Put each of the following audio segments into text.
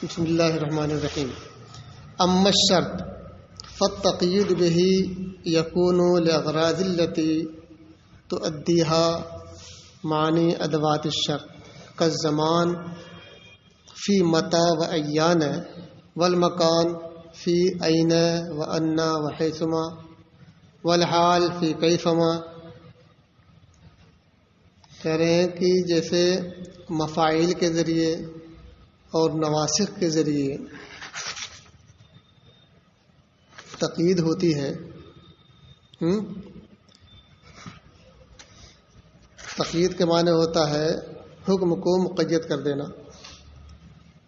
بسم اللہ الرحمن الرحیم. اما الشرط فالتقیید به یکون لاغراض التي تؤدیها معنی ادوات الشرط كالزمان فی متى و ایان والمکان فی این و انا و حیثما والحال فی کیفما. کہہ رہے ہیں کہ جیسے مفاعیل کے ذریعے اور نواسخ کے ذریعے تقیید ہوتی ہے. تقیید کے معنی ہوتا ہے حکم کو مقید کر دینا،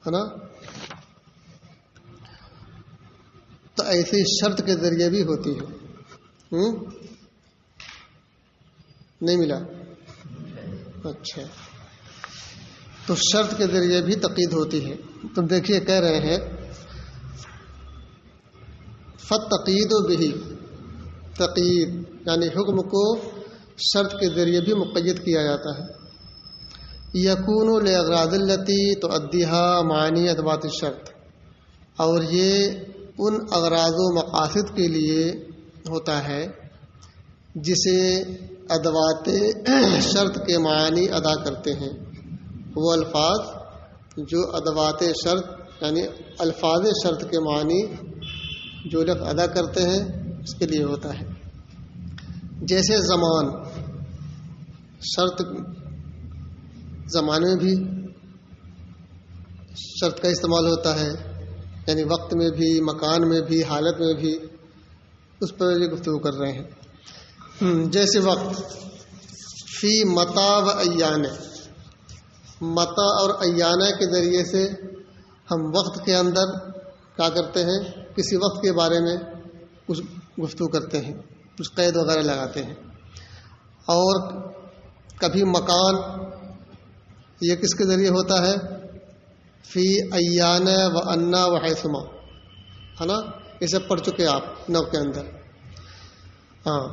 ہے نا. تو ایسی شرط کے ذریعے بھی ہوتی ہے. نہیں ملا؟ اچھا، تو شرط کے ذریعے بھی تقیید ہوتی ہے. تو دیکھیے کہہ رہے ہیں فالتقیید به، تقیید یعنی حکم کو شرط کے ذریعے بھی مقید کیا جاتا ہے. یکون لاغراض التی تؤدیها معنی ادوات الشرط، اور یہ ان اغراض و مقاصد کے لیے ہوتا ہے جسے ادوات شرط کے معنی ادا کرتے ہیں. وہ الفاظ جو ادوات شرط یعنی الفاظ شرط کے معنی جو لفظ ادا کرتے ہیں اس کے لیے ہوتا ہے. جیسے زمان، شرط زمانے میں بھی شرط کا استعمال ہوتا ہے، یعنی وقت میں بھی، مکان میں بھی، حالت میں بھی. اس پر یہ گفتگو کر رہے ہیں. جیسے وقت فی متا و ایانہ، متا اور ایانہ کے ذریعے سے ہم وقت کے اندر کیا کرتے ہیں، کسی وقت کے بارے میں کچھ گفتگو کرتے ہیں، کچھ قید وغیرہ لگاتے ہیں. اور کبھی مکان، یہ کس کے ذریعے ہوتا ہے، فی ایانہ و انا و حیثما، ہے نا. یہ سب پڑھ چکے آپ نو کے اندر. ہاں.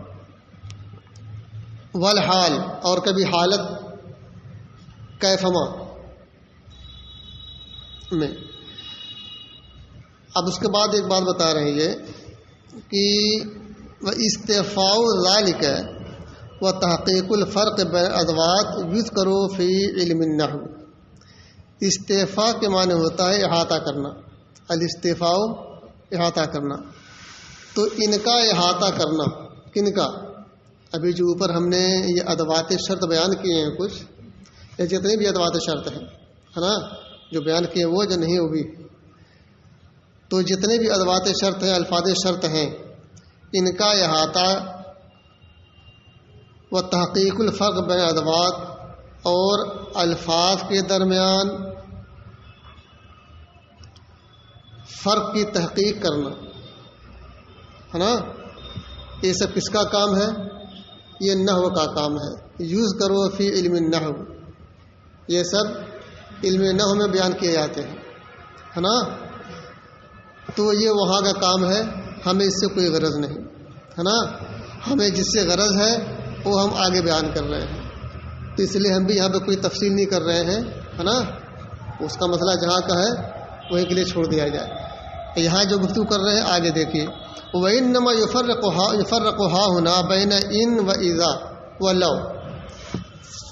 والحال، اور کبھی حالت کیفما میں. اب اس کے بعد ایک بات بتا رہے ہیں یہ کہ واستعفاء ذالک و تحقیق الفرق بین ادوات یذکر فی علم النحو. استعفاء کے معنی ہوتا ہے احاطہ کرنا، الاستعفاء احاطہ کرنا. تو ان کا احاطہ کرنا کن کا؟ ابھی جو اوپر ہم نے یہ ادوات شرط بیان کیے ہیں، کچھ یہ جتنے بھی ادوات شرط ہیں، ہے نا، جو بیان کیے وہ جو نہیں ہوگی، تو جتنے بھی ادوات شرط ہیں، الفاظ شرط ہیں، ان کا احاطہ و تحقیق الفرق بین ادوات، اور الفاظ کے درمیان فرق کی تحقیق کرنا، ہے نا. یہ سب کس کا کام ہے؟ یہ نحو کا کام ہے. یوز کرو فی علم النحو، یہ سب علم نحو میں بیان کیے جاتے ہیں، ہے نا. تو یہ وہاں کا کام ہے، ہمیں اس سے کوئی غرض نہیں، ہے نا. ہمیں جس سے غرض ہے وہ ہم آگے بیان کر رہے ہیں. تو اس لیے ہم بھی یہاں پہ کوئی تفصیل نہیں کر رہے ہیں، ہے نا. اس کا مسئلہ جہاں کا ہے وہیں کے لیے چھوڑ دیا جائے. یہاں جو گفتگو کر رہے ہیں آگے دیکھیے. وَإِنَّمَا يُفَرَّقُ هَاهُنَا بَيْنَ إِن وَإِذَا وَلَوْ.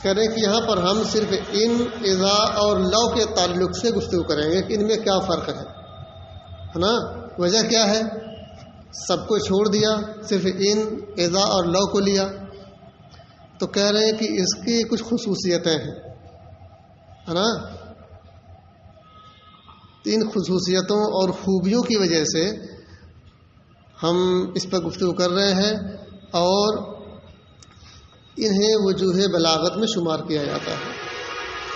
کہہ رہے ہیں کہ یہاں پر ہم صرف ان، اذا اور لو کے تعلق سے گفتگو کریں گے کہ ان میں کیا فرق ہے نا. وجہ کیا ہے؟ سب کو چھوڑ دیا، صرف ان، اذا اور لو کو لیا. تو کہہ رہے ہیں کہ اس کی کچھ خصوصیتیں ہیں، ہے نا. ان خصوصیتوں اور خوبیوں کی وجہ سے ہم اس پر گفتگو کر رہے ہیں، اور انہیں وجوہ بلاغت میں شمار کیا جاتا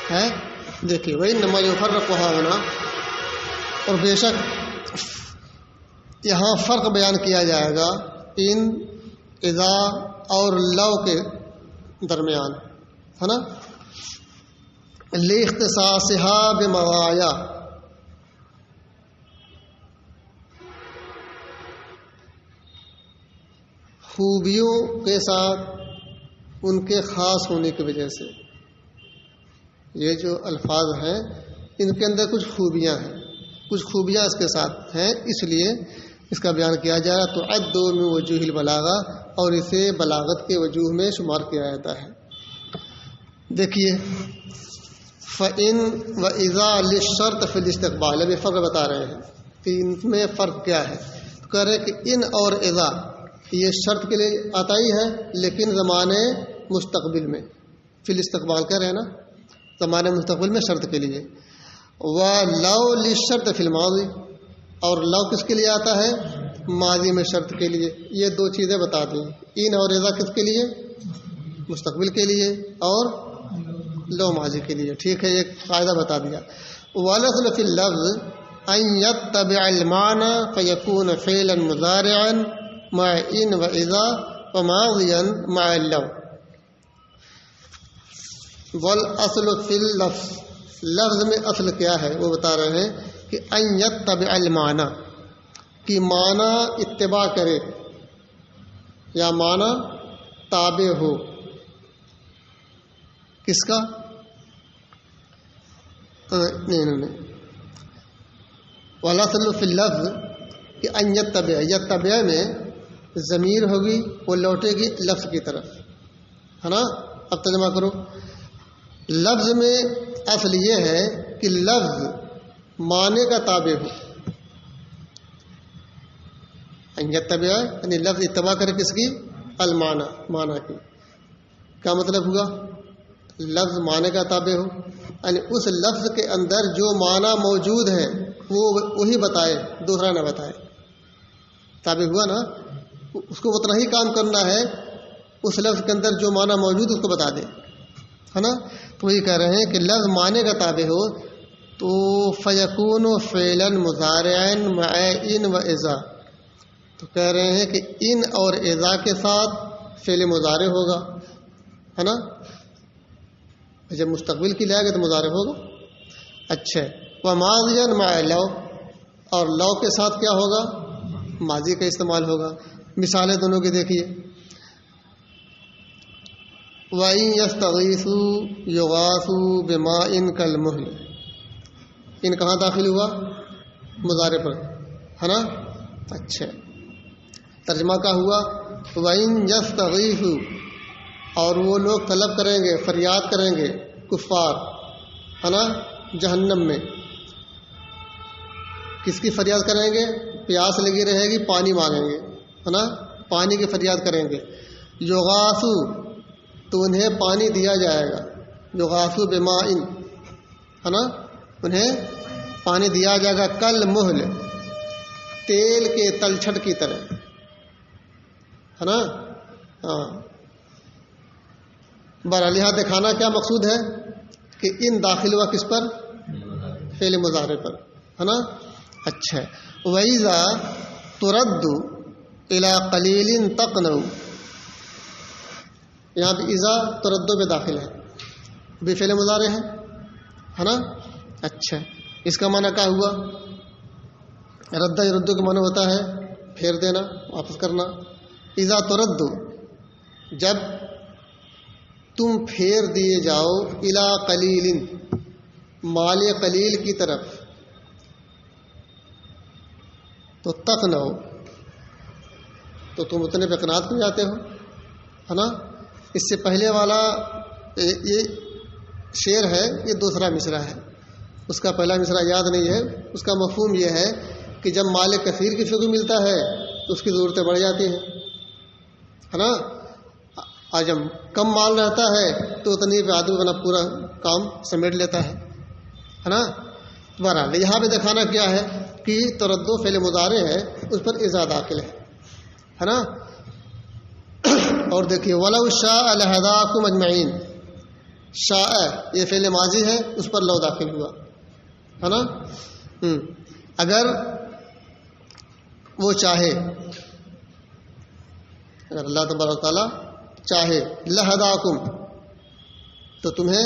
ہے. دیکھیے وَإِنَّمَا يُفَرَّقُ هَاهُنَا، اور بے شک یہاں فرق بیان کیا جائے گا ان، اذا اور لو کے درمیان، ہے نا. لِاخْتِصَاصِهَا بِمَوَاعِيَ، خوبیوں کے ساتھ ان کے خاص ہونے کی وجہ سے. یہ جو الفاظ ہیں ان کے اندر کچھ خوبیاں ہیں، کچھ خوبیاں اس کے ساتھ ہیں، اس لیے اس کا بیان کیا جا رہا. تو عد من وجوہ البلاغہ، اور اسے بلاغت کے وجوہ میں شمار کیا جاتا ہے. دیکھیے فَإِن وَإِذَا لِلشَّرْطِ فِي الِاسْتِقْبَالِ، ابھی فرق بتا رہے ہیں کہ ان میں فرق کیا ہے. تو کہہ رہے ہیں کہ ان اور اذا یہ شرط کے لیے آتا ہی ہے، لیکن زمانے مستقبل میں، فی الاستقبال کہہ رہے ہیں نا، زمانے مستقبل میں شرط کے لیے. وَلَوْ لِلشَّرْطِ فِي الْمَاضِي، اور لو کس کے لیے آتا ہے؟ ماضی میں شرط کے لیے. یہ دو چیزیں بتا دیں. ان اور اذا کس کے لیے؟ مستقبل کے لیے، اور لو ماضی کے لیے. ٹھیک ہے، ایک قاعدہ بتا دیا. وَالْأَصْلُ فِي اللَّفْظِ أَن يَتَّبِعَ الْمَعْنَى فَيَكُونَ فِعْلًا مُضَارِعًا مع ان و اذا وماضيا مع اللو. والاصل فی اللفظ، لفظ میں اصل کیا ہے وہ بتا رہے ہیں کہ ان یتبع المعنی، کہ معنی اتباع کرے یا معنی تابع ہو. کس کا؟ نہیں والاصل فی اللفظ کہ ان یتبع، یتبع میں ضمیر ہوگی وہ لوٹے گی لفظ کی طرف، ہے نا. اب ترجمہ کرو. لفظ میں اصل یہ ہے کہ لفظ معنی کا تابع ہو. ان یتبع یعنی لفظ اتباع کرے کس کی؟ المعنی، معنی کی. کیا مطلب ہوا؟ لفظ معنی کا تابع ہو یعنی اس لفظ کے اندر جو معنی موجود ہے وہ وہی بتائے، دوسرا نہ بتائے. تابع ہوا نا، اس کو اتنا ہی کام کرنا ہے، اس لفظ کے اندر جو معنی موجود اس کو بتا دے، ہے نا. تو وہی کہہ رہے ہیں کہ لفظ معنی کا تابع ہو تو فیکون فعلا مضارعا مع ان و اذا. تو کہہ رہے ہیں کہ ان اور اذا کے ساتھ فعل مضارع ہوگا، ہے نا. جب مستقبل کی لائے گا تو مضارع ہوگا. اچھا، وماضیا مع لو، اور لو کے ساتھ کیا ہوگا؟ ماضی کا استعمال ہوگا. مثالیں دونوں کی دیکھیے. وَإِن يَسْتَغِيثُوا يُغَاثُوا بِمَاءٍ كَالْمُهْلِ. ان کہاں داخل ہوا؟ مضارع پر، ہے نا. اچھا، ترجمہ کا ہوا وَإِن يَسْتَغِيثُوا، اور وہ لوگ طلب کریں گے، فریاد کریں گے، کفار، ہے نا، جہنم میں. کس کی فریاد کریں گے؟ پیاس لگی رہے گی، پانی مانگیں گے، ہے نا، پانی کی فریاد کریں گے. یغاثو، تو انہیں پانی دیا جائے گا. یغاثو بماء، ہے نا، انہیں پانی دیا جائے گا. کل محل، تیل کے تلچھٹ کی طرح، ہے نا. ہاں، بہرحال یہاں دکھانا کیا مقصود ہے کہ ان داخل ہوا کس پر؟ فعل مضارع پر، ہے نا. اچھا، وَإِذَا تُرَدُّ إِلَىٰ قَلِيلٍ تَقْنَعُ، یہاں پہ اذا تردو پہ داخل ہے، بھی فعل مضارع ہے نا. اچھا، اس کا معنی کیا ہوا؟ رد یردو کا معنی ہوتا ہے پھیر دینا، واپس کرنا. اذا تردو، جب تم پھیر دیے جاؤ، الی قلیل، مال قلیل کی طرف، تو تقنعو، تو تم اتنے پہ قناعت ہو جاتے ہو، ہے نا. اس سے پہلے والا یہ شعر ہے، یہ دوسرا مصرع ہے. اس کا پہلا مصرع یاد نہیں ہے. اس کا مفہوم یہ ہے کہ جب مال کثیر کسی کو ملتا ہے تو اس کی ضرورتیں بڑھ جاتی ہیں، ہے نا. آج جب کم مال رہتا ہے تو اتنی پہ آدمی اپنا پورا کام سمیٹ لیتا ہے نا. بہرحال یہاں پہ دکھانا کیا ہے کہ تردو فعل مضارع ہے، اس پر اذا داخل ہے نا. اور دیکھیے وَلَوْ شَاءَ لَهَدَاكُمْ أَجْمَعِينَ، شاء یہ فعل ماضی ہے، اس پر لو داخل ہوا، ہے نا. اگر وہ چاہے، اگر اللہ تبارک تعالیٰ چاہے، لَهَدَاكُمْ، تو تمہیں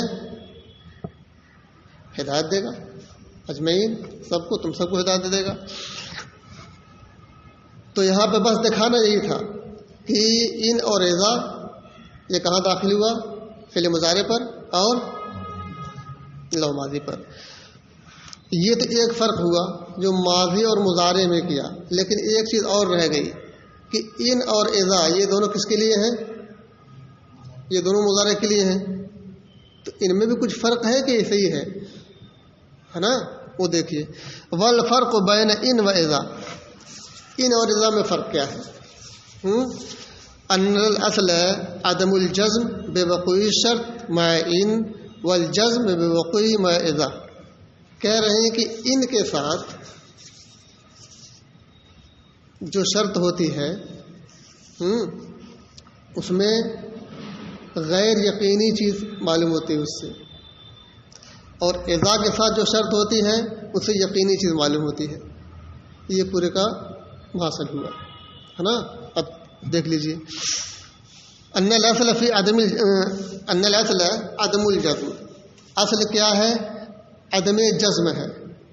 ہدایت دے گا، اجمعین، سب کو، تم سب کو ہدایت دے گا. تو یہاں پہ بس دکھانا یہی تھا کہ ان اور اذا یہ کہاں داخل ہوا؟ فعل مضارع پر اور لو ماضی پر. یہ تو ایک فرق ہوا جو ماضی اور مضارع میں کیا، لیکن ایک چیز اور رہ گئی کہ ان اور اذا یہ دونوں کس کے لیے ہیں؟ یہ دونوں مضارع کے لیے ہیں، تو ان میں بھی کچھ فرق ہے کہ ایسے ہی ہے نا؟ وہ دیکھیے والفرق بین ان و اذا، ان اور اذا میں فرق کیا ہے؟ ان الاصل عدم الجزم بوقوع الشرط مع ان والجزم بوقوع مع اذا. کہہ رہے ہیں کہ ان کے ساتھ جو شرط ہوتی ہے اس میں غیر یقینی چیز معلوم ہوتی ہے اس سے، اور اذا کے ساتھ جو شرط ہوتی ہے اس سے یقینی چیز معلوم ہوتی ہے. یہ پورے کا حاصل ہوا ہے نا؟ اب دیکھ لیجئے ان الاصل فی عدم الجزم. اصل کیا ہے؟ عدم جزم ہے.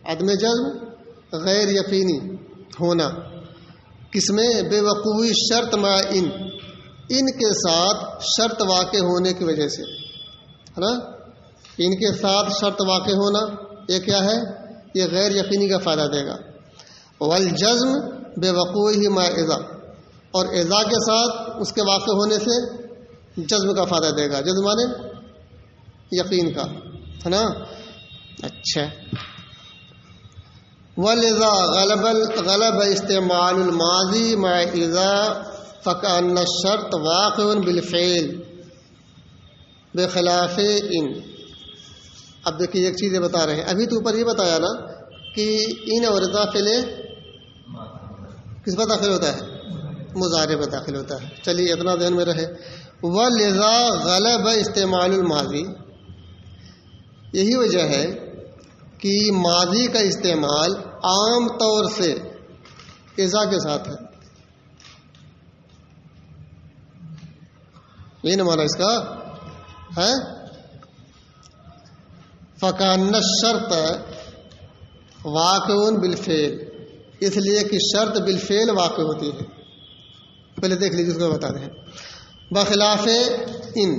عدم جزم غیر یقینی ہونا، کس میں؟ بے وقوع شرط مع ان کے ساتھ شرط واقع ہونے کی وجہ سے، ہے نا؟ ان کے ساتھ شرط واقع ہونا یہ کیا ہے؟ یہ غیر یقینی کا فائدہ دے گا. والجزم بے وقوع ہی مع اذا، اور اذا کے ساتھ اس کے واقع ہونے سے جزم کا فائدہ دے گا. جزم مانے یقین کا، ہے نا؟ اچھا. ولذا غلب استعمال الماضی مع اذا فکأن الشرط واقع بالفعل بخلاف ان. اب دیکھیے ایک چیز یہ بتا رہے ہیں، ابھی تو اوپر یہ بتایا نا کہ ان اور اذا فعل کس پر داخل ہوتا ہے؟ مضارع پر داخل ہوتا ہے. چلیے اتنا ذہن میں رہے. ولذا غلب استعمال الماضی، یہی وجہ ہے کہ ماضی کا استعمال عام طور سے اذا کے ساتھ ہے. یہ نہ مانا اس کا ہے فکأن الشرط واقع بالفعل، اس لیے کہ شرط بالفعل واقع ہوتی ہے. پہلے دیکھ لیجیے اس کو بتا دیں. بخلاف ان،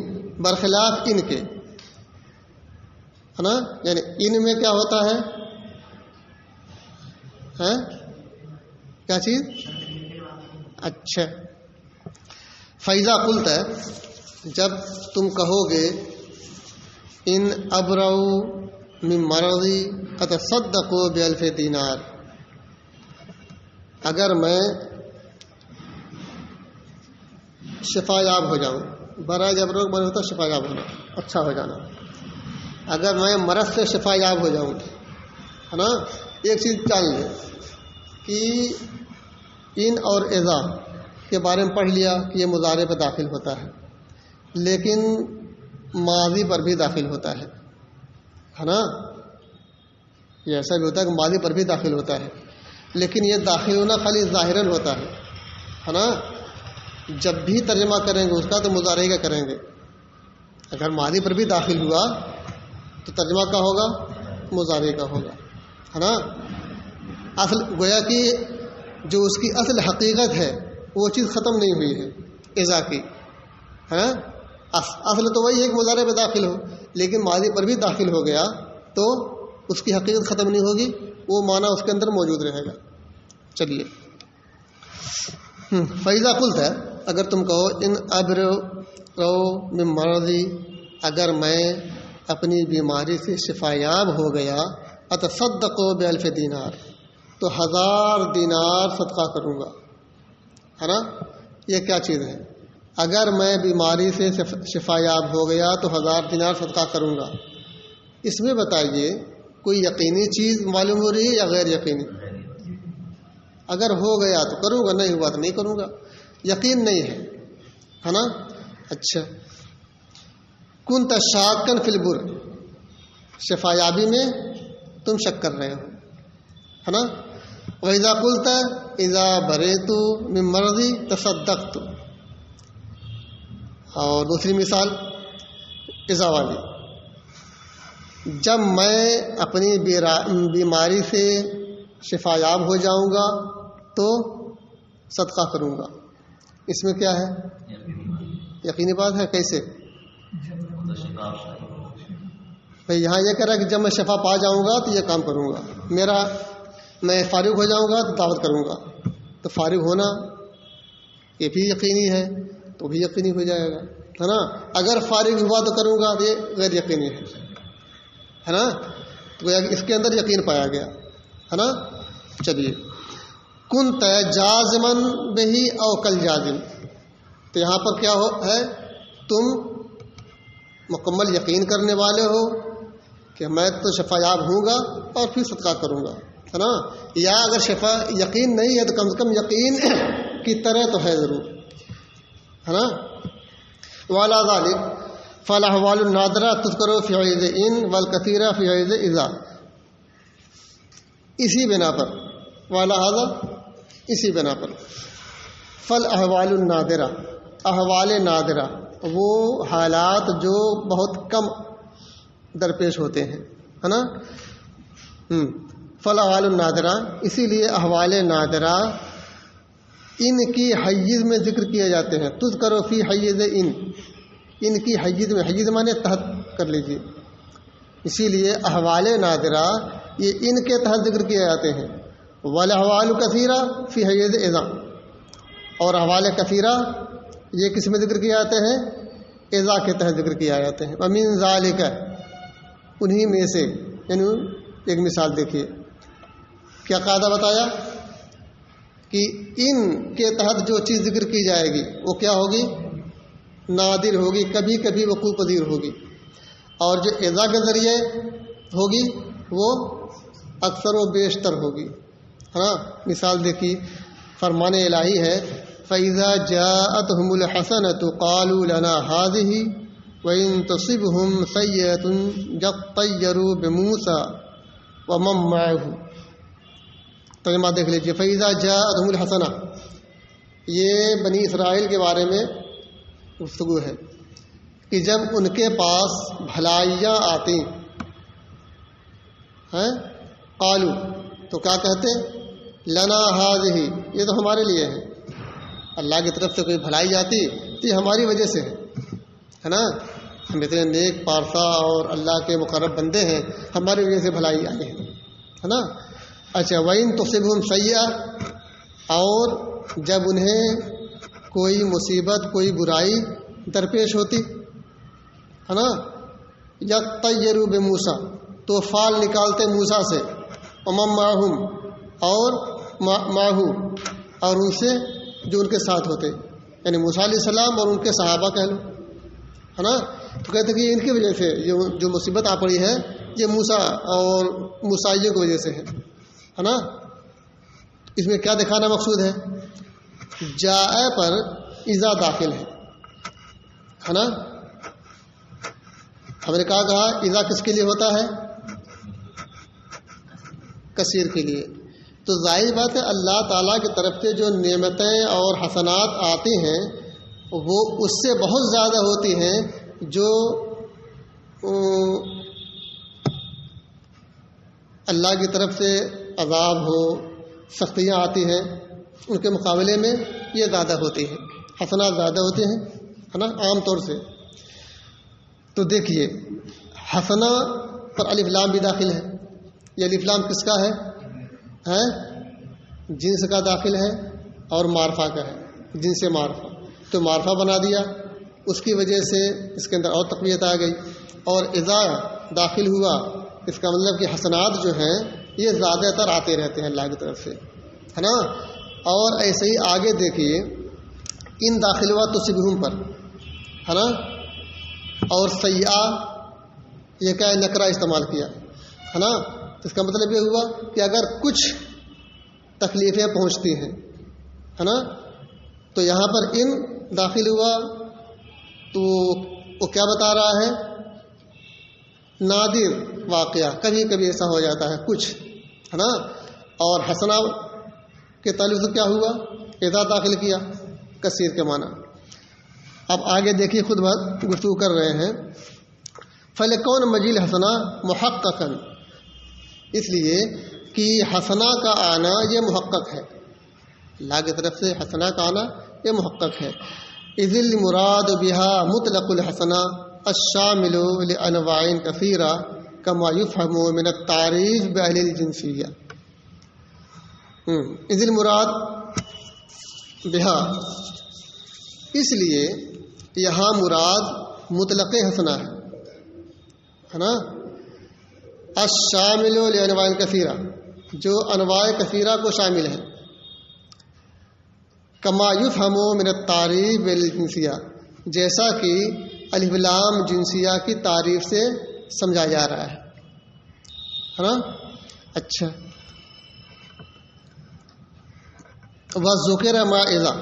برخلاف ان کے، ہے نا؟ یعنی ان میں کیا ہوتا ہے؟ کیا چیز؟ اچھا. فیضا قلت ہے، جب تم کہو گے ان ابرؤ من مرضی اتصدقوا بألف دینار، اگر میں شفا یاب ہو جاؤں، برائے جب روگ بن ہوتا شفا یاب ہونا، اچھا ہو جانا، اگر میں مرض سے شفا یاب ہو جاؤں، ہے نا؟ ایک چیز جان لیں کہ ان اور اذا کے بارے میں پڑھ لیا کہ یہ مضارع پہ داخل ہوتا ہے، لیکن ماضی پر بھی داخل ہوتا ہے نا؟ یہ ایسا بھی ہوتا ہے کہ ماضی پر بھی داخل ہوتا ہے، لیکن یہ داخل ہونا خالی ظاہراً ہوتا ہے نا؟ جب بھی ترجمہ کریں گے اس کا تو مضارع کا کریں گے. اگر ماضی پر بھی داخل ہوا تو ترجمہ کا ہوگا؟ مضارع کا ہوگا، ہے نا؟ اصل گویا کہ جو اس کی اصل حقیقت ہے وہ چیز ختم نہیں ہوئی ہے اذا کی، ہے نا؟ اصل تو وہی ہے کہ مضارع پہ داخل ہو، لیکن ماضی پر بھی داخل ہو گیا تو اس کی حقیقت ختم نہیں ہوگی، وہ معنی اس کے اندر موجود رہے گا. چلیے فیضا قلت ہے، اگر تم کہو ان ابرؤ من مرضی، اگر میں اپنی بیماری سے شفا یاب ہو گیا، اتصدقوا بألف دینار، تو 1000 دینار صدقہ کروں گا، ہے نا؟ یہ کیا چیز ہے؟ اگر میں بیماری سے شفا یاب ہو گیا تو 1000 دینار صدقہ کروں گا. اس میں بتائیے کوئی یقینی چیز معلوم ہو رہی ہے یا غیر یقینی؟ اگر ہو گیا تو کروں گا، نہیں ہوا تو نہیں کروں گا. یقین نہیں ہے نا؟ اچھا. کنت شاکن فی البر، شفا یابی میں تم شک کر رہے ہو، ہے نا؟ وَإِذَا قُلْتَ إِذَا بَرِئْتُ مِن مَرْضِي تَصَدَّقْتُ. اور دوسری مثال اذا والی، جب میں اپنی بیماری سے شفا یاب ہو جاؤں گا تو صدقہ کروں گا. اس میں کیا ہے؟ یقینی بات ہے. کیسے؟ بھائی یہاں یہ کہہ رہا ہے کہ جب میں شفا پا جاؤں گا تو یہ کام کروں گا، میں فارغ ہو جاؤں گا تو دعوت کروں گا. تو فارغ ہونا یہ بھی یقینی ہے تو بھی یقینی ہو جائے گا، ہے نا. اگر فارغ ہوا تو کروں گا تو یہ غیر یقینی ہے نا. تو اس کے اندر یقین پایا گیا، ہے نا. چلیے، کنت جازمن بہی او کل جازم. تو یہاں پر کیا ہے، تم مکمل یقین کرنے والے ہو کہ میں تو شفا یاب ہوں گا اور پھر صدقہ کروں گا، ہے نا. یا اگر شفا یقین نہیں ہے تو کم سے کم یقین کی طرح تو ہے ضرور، ہے نا. والا ذالک فالاحوال النادرہ تذکر فی عید ان والکثیرہ فی عید اذا. اسی بنا پر والا ھذا، اسی بنا پر فالاحوال النادرہ، احوال نادرہ وہ حالات جو بہت کم درپیش ہوتے ہیں، ہے نا. فالاحوال النادرہ، اسی لیے احوال نادرہ ان کی حیز میں ذکر کیے جاتے ہیں. تذکر فی حیز ان کی حیز میں، حیز مانے تحت کر لیجیے. اسی لیے احوال نادرہ یہ ان کے تحت ذکر کیے جاتے ہیں. والاحوال کثیرہ فی حیز اذا، اور احوال کثیرہ یہ کس میں ذکر کیے جاتے ہیں، اذا کے تحت ذکر کیے جاتے ہیں. ومن ذالک، انہی میں سے، یعنی ایک مثال دیکھیے کیا قاعدہ بتایا کہ ان کے تحت جو چیز ذکر کی جائے گی وہ کیا ہوگی، نادر ہوگی، کبھی کبھی وقوع پذیر ہوگی. اور جو اذا کے ذریعے ہوگی وہ اکثر و بیشتر ہوگی، ہے نا. مثال دیکھیے، فرمان الہی ہے فَإِذَا جَاءَتْهُمُ الْحَسَنَةُ قَالُوا لَنَا هَٰذِهِ وَإِن تُصِبْهُمْ سَيِّئَةٌ يَطَّيَّرُوا بِمُوسَىٰ وَمَن مَّعَهُ. ترجمہ دیکھ لیجیے. فَإِذَا جَاءَتْهُمُ الْحَسَنَةُ، یہ بنی اسرائیل کے بارے میں گفتگو ہے کہ جب ان کے پاس بھلائیاں آتی ہیں، قالو تو کیا کہتے، لنا ہذہ، یہ تو ہمارے لیے ہے. اللہ کی طرف سے کوئی بھلائی آتی تو یہ ہماری وجہ سے ہے نا. ہم اتنے نیک پارسا اور اللہ کے مقرب بندے ہیں، ہماری وجہ سے بھلائی آئی ہے نا. اچھا، وَإِن تُصِبْهُمْ سَيِّئَةٌ، اور جب انہیں کوئی مصیبت، کوئی برائی درپیش ہوتی، ہے نا. یطیروا بموسیٰ، تو فال نکالتے موسیٰ سے، ومن معہم، اور معہو، اور ان سے جو ان کے ساتھ ہوتے، یعنی موسیٰ علیہ السلام اور ان کے صحابہ کہہ لو، ہے نا. تو کہتے کہ ان کی وجہ سے جو مصیبت آ پڑی ہے یہ موسیٰ اور موسیٰیوں کی وجہ سے ہے نا. اس میں کیا دکھانا مقصود ہے، جاء پر اذا داخل ہے نا. ہم نے کہا اذا کس کے لیے ہوتا ہے، کثیر کے لیے. تو ظاہر بات ہے اللہ تعالیٰ کی طرف سے جو نعمتیں اور حسنات آتی ہیں وہ اس سے بہت زیادہ ہوتی ہیں جو اللہ کی طرف سے عذاب ہو، سختیاں آتی ہیں، ان کے مقابلے میں یہ زیادہ ہوتی ہیں، حسنات زیادہ ہوتے ہیں، ہے نا، عام طور سے. تو دیکھیے حسنہ پر الف لام بھی داخل ہے. یہ الف لام کس کا ہے، جنس کا داخل ہے اور معرفہ کا ہے، جنس معرفہ. تو معرفہ بنا دیا، اس کی وجہ سے اس کے اندر اور تقویت آ گئی. اور اذا داخل ہوا، اس کا مطلب کہ حسنات جو ہیں یہ زیادہ تر آتے رہتے ہیں اللہ کی طرف سے، ہے نا. اور ایسے ہی آگے دیکھیے، ان داخل ہوا تو تصبہم پر، ہے نا. اور سیئہ یہ کیا نکرہ استعمال کیا، ہے نا. اس کا مطلب یہ ہوا کہ اگر کچھ تکلیفیں پہنچتی ہیں، ہے نا، تو یہاں پر ان داخل ہوا تو وہ کیا بتا رہا ہے، نادر واقعہ، کبھی کبھی ایسا ہو جاتا ہے کچھ، ہے نا. اور حسنہ کے تعلق سے کیا ہوا، اذا داخل کیا، کثیر کے معنی. اب آگے دیکھیے، خود بات گفتگو کر رہے ہیں. فلکون مجیل حسنہ محققاً، اس لیے کہ حسنہ کا آنا یہ محقق ہے، اللہ کی طرف سے حسنہ کا آنا یہ محقق ہے. اذ المراد بها مطلق الحسنہ الشامل لانواع کثیرہ کما یفہم من التعریف بأہل الجنسیہ. اذ المراد بہا، اس لیے یہاں مراد مطلق حسنہ ہے نا، الشامل لانواع کثیرہ، جو انواع کثیرہ کو شامل ہے. کما یفہم من التعریف بالجنسیہ، جیسا کہ الف لام جنسیہ کی تعریف سے سمجھا جا رہا ہے نا. اچھا، وذکر مع اذا،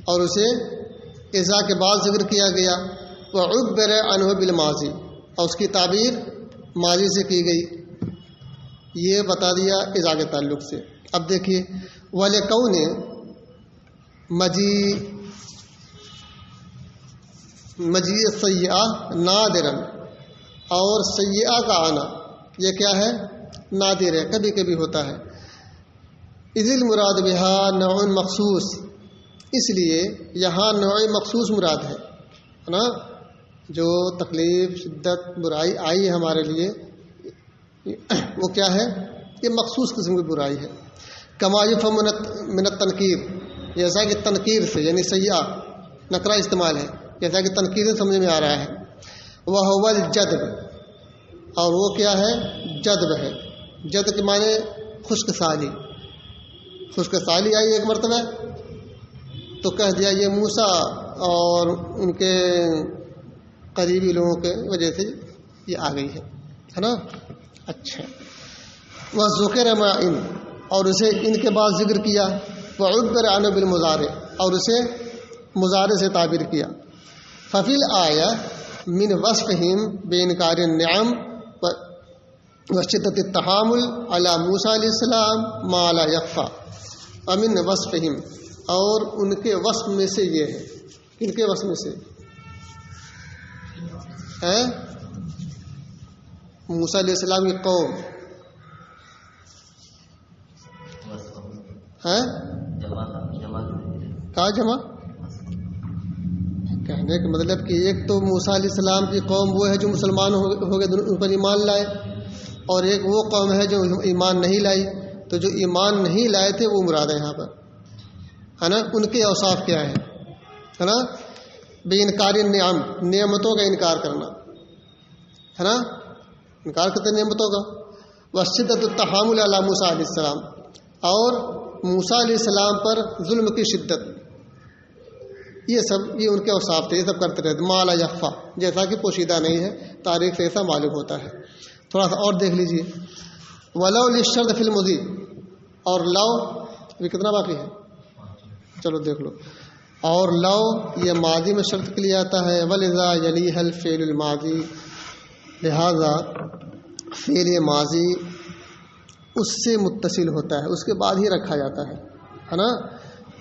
اور اسے اذا کے بعد ذکر کیا گیا. وعبر عنہ بالماضی، اور اس کی تعبیر ماضی سے کی گئی. یہ بتا دیا اذا کے تعلق سے. اب دیکھیے ولکون مجیء السیئہ نادرا، اور سیئہ کا آنا یہ کیا ہے؟ نادر ہے، کبھی کبھی ہوتا ہے. اذ المراد بہا نوع مخصوص، اس لیے یہاں نوع مخصوص مراد ہے نا. جو تکلیف، شدت، برائی آئی ہے ہمارے لیے، وہ کیا ہے؟ یہ مخصوص قسم کی برائی ہے. کما یفہم من التنکیر، جیسا کہ تنکیر سے یعنی سیئہ نکرہ استعمال ہے، جیسا کہ تنکیر سے سمجھ میں آ رہا ہے. وہو الجدب، اور وہ کیا ہے؟ جدب ہے. جدب کے معنی خشک سالی. خشک سالی آئی ایک مرتبہ تو کہہ دیا یہ موسیٰ اور ان کے قریبی لوگوں کے وجہ سے یہ آ گئی ہے نا. اچھا، وذکر مع ان، اور اسے ان کے بعد ذکر کیا. وعبر عنہ بالمضارع، اور اسے مضارع سے تعبیر کیا. ففی الآیہ من وصفہم بانکار النعم وشدت التحامل علی موسیٰ علیہ السلام ما لا یخفی. امن وصفہم، اور ان کے وصف میں سے یہ ہے. ان کے وصف میں سے ہے موسیٰ علیہ السلام کی قوم ہے کہا جمع. کہنے کا مطلب کہ ایک تو موسیٰ علیہ السلام کی قوم وہ ہے جو مسلمان ہو گئے، ان پر ایمان لائے، اور ایک وہ قوم ہے جو ایمان نہیں لائی. تو جو ایمان نہیں لائے تھے وہ مراد ہے یہاں پر ہے نا. ان کے اوصاف کیا ہے نا؟ بے انکار نعم، نعمتوں کا انکار کرنا ہے نا. انکار کرتے نعمتوں کا. وشدت التحامل علی موسیٰ علیہ السلام، اور موسیٰ علیہ السلام پر ظلم کی شدت. یہ سب یہ ان کے اوصاف تھے، یہ سب کرتے رہتے. ما لا یخفی، جیسا کہ پوشیدہ نہیں ہے، تاریخ سے ایسا معلوم ہوتا ہے. تھوڑا سا اور دیکھ لیجئے. ولو للشرط فی المضی، اور لو یہ کتنا باقی ہے؟ چلو دیکھ لو. اور لو یہ ماضی میں شرط کے لیے آتا ہے. ولذا یلیہ الفعل الماضی، لہذا فعل ماضی اس سے متصل ہوتا ہے، اس کے بعد ہی رکھا جاتا ہے نا.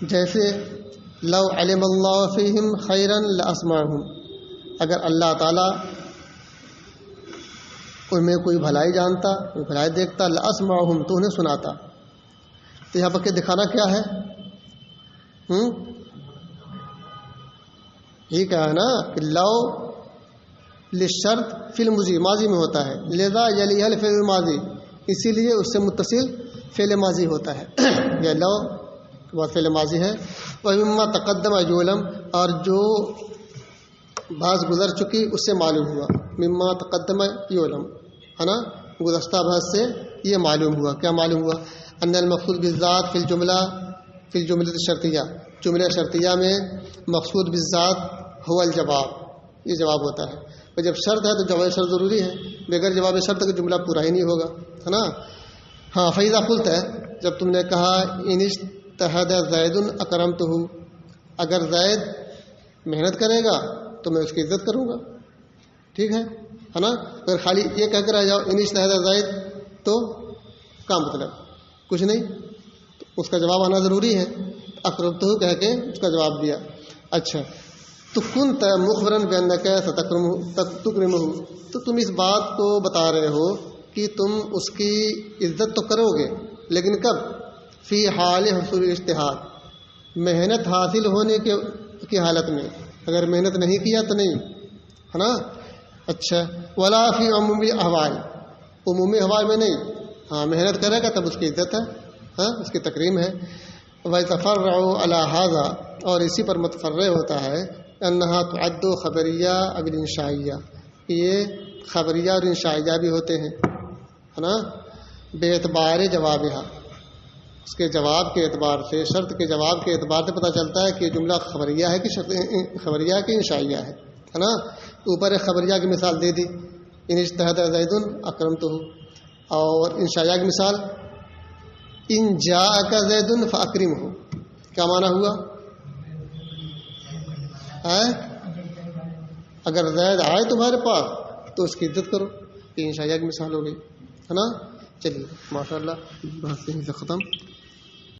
جیسے لو علم اللہ فیہم خیرا لاسمعہم، اگر اللہ تعالیٰ ان میں کوئی بھلائی جانتا، کوئی بھلائی دیکھتا، لاسمعہم، تو انہیں سناتا. تو یہاں پر کہ دکھانا کیا ہے؟ یہ کہا ہے نا کہ لو للشرط فی المضی، ماضی میں ہوتا ہے. لذا یلیہ الفعل الماضی، اسی لیے اس سے متصل فعل ماضی ہوتا ہے. یہ لو کے بعد فعل ماضی ہے. ومما تقدم یعلم، اور جو بحث گزر چکی اس سے معلوم ہوا. مما تقدم یعلم ہے نا، گزشتہ بحث سے یہ معلوم ہوا. کیا معلوم ہوا؟ ان المقصود بالذات فی الجملہ الشرطیہ، جملہ شرطیہ میں مقصود بالذات هو الجواب، یہ جواب ہوتا ہے. اور جب شرط ہے تو جواب شرط ضروری ہے، بغیر جواب شرط کا جملہ پورا ہی نہیں ہوگا ہے نا. ہاں، فیضا قلت ہے، جب تم نے کہا ان اجتہد زید اکرمتہ، اگر زید محنت کرے گا تو میں اس کی عزت کروں گا. ٹھیک ہے نا. اگر خالی یہ کہہ کر آ جاؤ ان اجتہد زید تو کا مطلب کچھ نہیں، اس کا جواب آنا ضروری ہے. اکرمتہ کہہ کے اس کا جواب دیا. اچھا، تو کنت مخبرن بانک ستکرمہ، تو تم اس بات کو بتا رہے ہو کہ تم اس کی عزت تو کرو گے، لیکن کب؟ فی حال حصول اجتہاد، محنت حاصل ہونے کی حالت میں. اگر محنت نہیں کیا تو نہیں ہے نا. اچھا، ولا فی عمومی احوال، عمومی ہوا میں نہیں. ہاں محنت کرے گا تب اس کی عزت ہے, ہاں اس کی تکریم ہے. وَيَتَفَرَّعُ عَلَى هَذَا, اور اسی پر متفرع ہوتا ہے انہا تعد خبریہ اب انشائیہ, یہ خبریہ اور انشائیہ بھی ہوتے ہیں, ہے نا, بے اعتبار جوابها, اس کے جواب کے اعتبار سے, شرط کے جواب کے اعتبار سے پتہ چلتا ہے کہ یہ جملہ خبریہ ہے کہ خبریہ کی انشائیہ ہے نا. اوپر ایک خبریہ کی مثال دے دی, ان اجتہد زید اکرمتہ, اور انشائیہ کی مثال ان جاءک زید فاکرمہ, کیا معنی ہوا؟ اگر زید آئے تمہارے پاس تو اس کی عزت کرو, یہ انشائیہ کی مثال ہو گئی, ہے نا. چلیے ماشاء اللہ بات یہیں سے ختم.